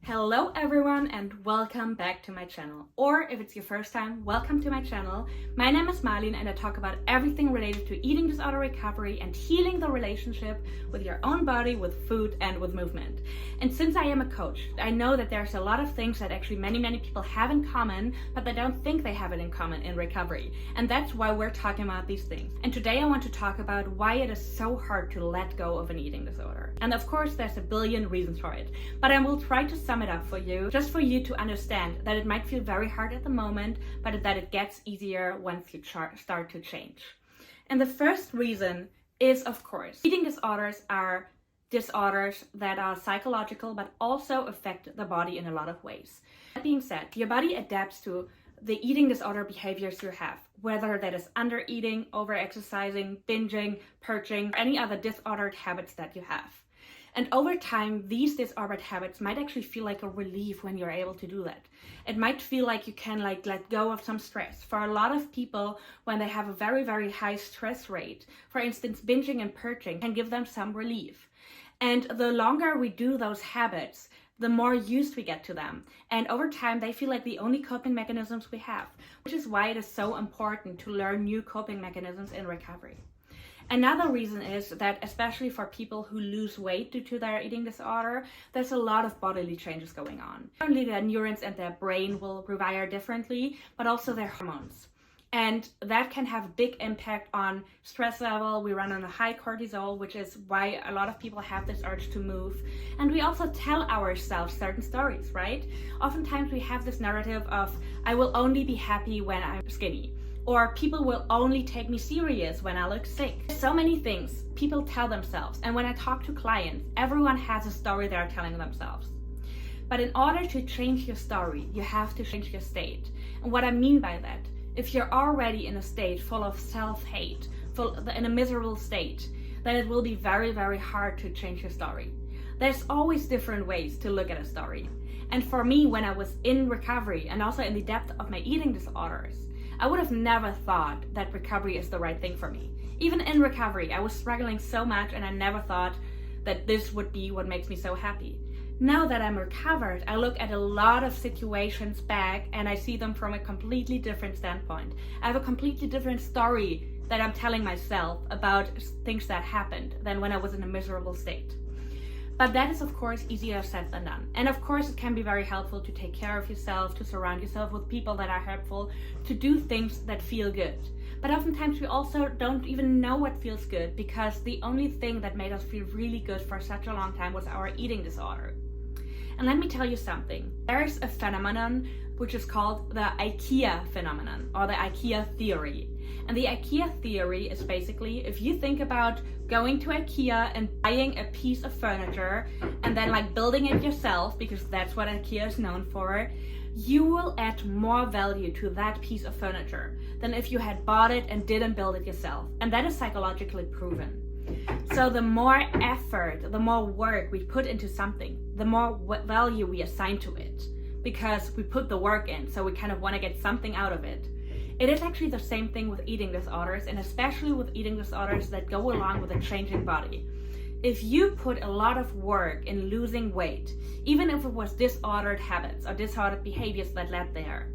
Hello everyone and welcome back to my channel. Or if it's your first time, welcome to my channel. My name is Marlene and I talk about everything related to eating disorder recovery and healing the relationship with your own body, with food and with movement. And since I am a coach, I know that there's a lot of things that actually many people have in common, but they don't think they have it in common in recovery. And that's why we're talking about these things. And today I want to talk about why it is so hard to let go of an eating disorder. And of course there's a billion reasons for it, but I will try to sum it up for you, just for you to understand that it might feel very hard at the moment, but that it gets easier once you start to change. And the first reason is, of course, eating disorders are disorders that are psychological but also affect the body in a lot of ways. That being said, your body adapts to the eating disorder behaviors you have, whether that is under eating, over exercising, binging, purging, or any other disordered habits that you have. And over time, these disordered habits might actually feel like a relief when you're able to do that. It might feel like you can let go of some stress. For a lot of people, when they have a very high stress rate, for instance, binging and purging can give them some relief. And the longer we do those habits, the more used we get to them. And over time, they feel like the only coping mechanisms we have, which is why it is so important to learn new coping mechanisms in recovery. Another reason is that, especially for people who lose weight due to their eating disorder, there's a lot of bodily changes going on. Not only their neurons and their brain will rewire differently, but also their hormones. And that can have a big impact on stress level. We run on a high cortisol, which is why a lot of people have this urge to move. And we also tell ourselves certain stories, right? Oftentimes we have this narrative of, I will only be happy when I'm skinny. Or people will only take me serious when I look sick. So many things people tell themselves. And when I talk to clients, everyone has a story they're telling themselves. But in order to change your story, you have to change your state. And what I mean by that, if you're already in a state full of self-hate, in a miserable state, then it will be very hard to change your story. There's always different ways to look at a story. And for me, when I was in recovery and also in the depth of my eating disorders, I would have never thought that recovery is the right thing for me. Even in recovery, I was struggling so much and I never thought that this would be what makes me so happy. Now that I'm recovered, I look at a lot of situations back and I see them from a completely different standpoint. I have a completely different story that I'm telling myself about things that happened than when I was in a miserable state. But that is, of course, easier said than done. And of course, it can be very helpful to take care of yourself, to surround yourself with people that are helpful, to do things that feel good. But oftentimes we also don't even know what feels good, because the only thing that made us feel really good for such a long time was our eating disorder. And let me tell you something. There is a phenomenon which is called the IKEA phenomenon, or the IKEA theory. And the IKEA theory is basically, if you think about going to IKEA and buying a piece of furniture and then building it yourself, because that's what IKEA is known for, you will add more value to that piece of furniture than if you had bought it and didn't build it yourself. And that is psychologically proven. So the more effort, the more work we put into something, the more value we assign to it, because we put the work in, so we kind of want to get something out of it. It is actually the same thing with eating disorders, and especially with eating disorders that go along with a changing body. If you put a lot of work in losing weight, even if it was disordered habits or disordered behaviors that led there,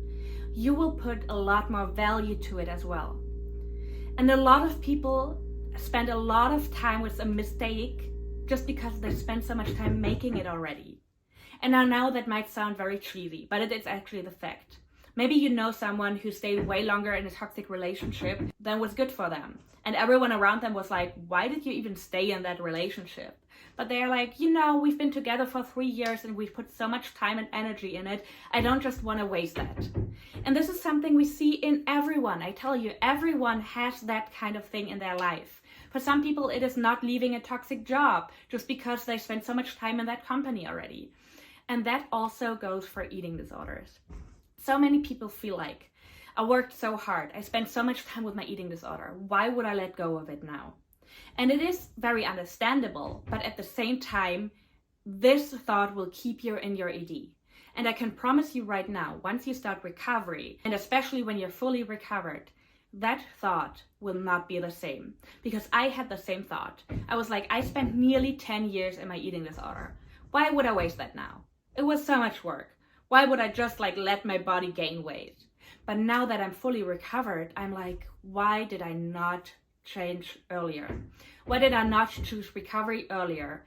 you will put a lot more value to it as well. And a lot of people spend a lot of time with a mistake just because they spent so much time making it already. And I know that might sound very cheesy, but it is actually the fact. Maybe you know someone who stayed way longer in a toxic relationship than was good for them. And everyone around them was like, why did you even stay in that relationship? But they're like, we've been together for 3 years and we've put so much time and energy in it. I don't just want to waste that. And this is something we see in everyone. I tell you, everyone has that kind of thing in their life. For some people, it is not leaving a toxic job just because they spent so much time in that company already. And that also goes for eating disorders. So many people feel like, I worked so hard, I spent so much time with my eating disorder, why would I let go of it now? And it is very understandable, but at the same time, this thought will keep you in your ED. And I can promise you right now, once you start recovery, and especially when you're fully recovered, that thought will not be the same. Because I had the same thought. I was like, I spent nearly 10 years in my eating disorder. Why would I waste that now? It was so much work. Why would I just like let my body gain weight? But now that I'm fully recovered, I'm like, why did I not change earlier? Why did I not choose recovery earlier?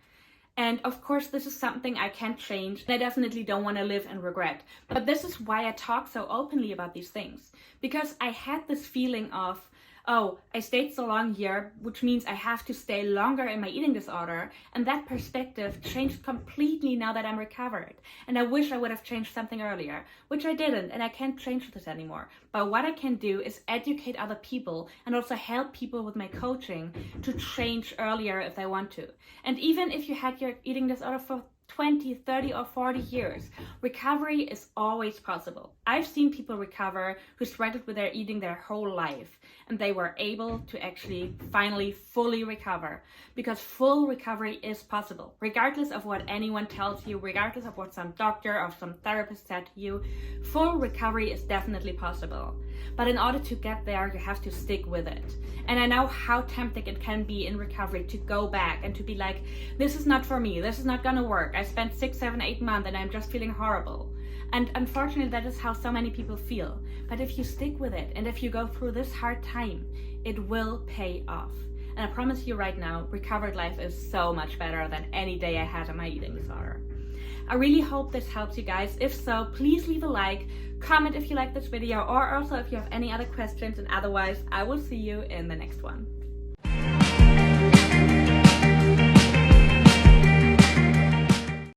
And of course, this is something I can't change. I definitely don't want to live in regret. But this is why I talk so openly about these things. Because I had this feeling of, oh, I stayed so long here, which means I have to stay longer in my eating disorder. And that perspective changed completely now that I'm recovered. And I wish I would have changed something earlier, which I didn't, and I can't change this anymore. But what I can do is educate other people and also help people with my coaching to change earlier if they want to. And even if you had your eating disorder for 20, 30 or 40 years, recovery is always possible. I've seen people recover who struggled with their eating their whole life, and they were able to actually finally fully recover, because full recovery is possible, regardless of what anyone tells you, regardless of what some doctor or some therapist said to you. Full recovery is definitely possible. But in order to get there, you have to stick with it. And I know how tempting it can be in recovery to go back and to be like, this is not for me, this is not gonna work. I spent 6, 7, 8 months and I'm just feeling horrible. And unfortunately, that is how so many people feel. But if you stick with it and if you go through this hard time, it will pay off. And I promise you right now, recovered life is so much better than any day I had on my eating disorder. I really hope this helps you guys. If so, please leave a like, comment if you like this video, or also if you have any other questions, and otherwise I will see you in the next one.